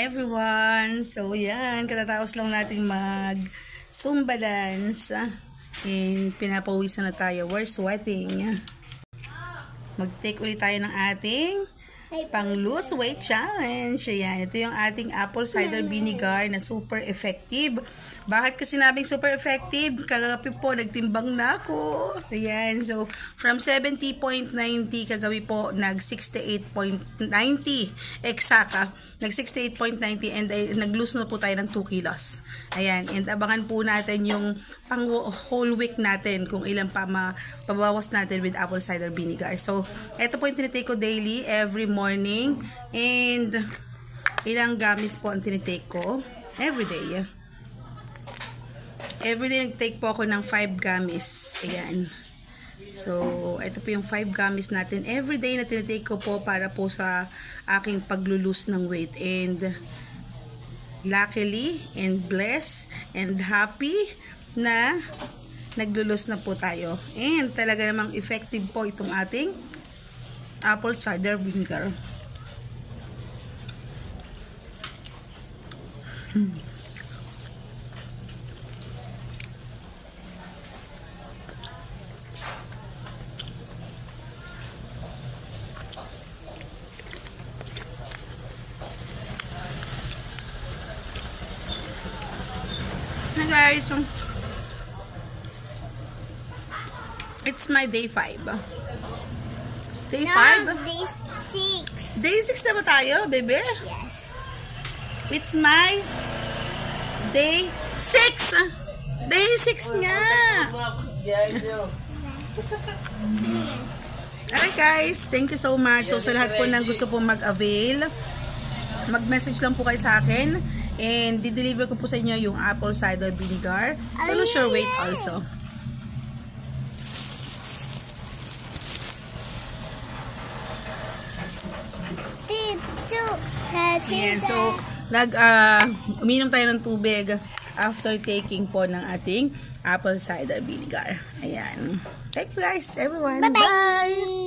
everyone! So yan, katatapos lang natin mag Zumba dance. And pinapawisan na tayo. We're sweating. Mag-take ulit tayo ng ating pang lose weight challenge. Ayan, ito yung ating apple cider vinegar na super effective. Bakit kasi sinabing super effective? Kagabi po, nagtimbang na ako. Ayan, so from 70.90 kagabi po, nag 68.90 eksaka. Nag 68.90 and nag-lose na po tayo ng 2 kilos. Ayan, and abangan po natin yung pang whole week natin kung ilan pa mapabawas natin with apple cider vinegar. So, ito po yung tinitake ko daily, every morning. And ilang gamis po ang tinitake ko everyday. Everyday nag-take po ako ng 5 gamis. Ayan. So, ito po yung 5 gamis natin. Everyday na tinitake ko po para po sa aking paglulus ng weight. And luckily and blessed and happy na naglulus na po tayo. And talaga namang effective po itong ating apple cider vinegar. Hi guys, it's my day 5. Day 5? No, day 6. Day 6 na ba tayo, bebe? Yes. It's my day 6! Day 6 nga! Alright guys, thank you so much. So sa lahat po ng gusto pong mag-avail, mag-message lang po kayo sa akin. And di-deliver ko po sa inyo yung apple cider vinegar. To lose your weight also. Ayan, so uminom tayo ng tubig after taking po ng ating apple cider vinegar. Ayan. Thank you guys, everyone. Bye-bye. Bye!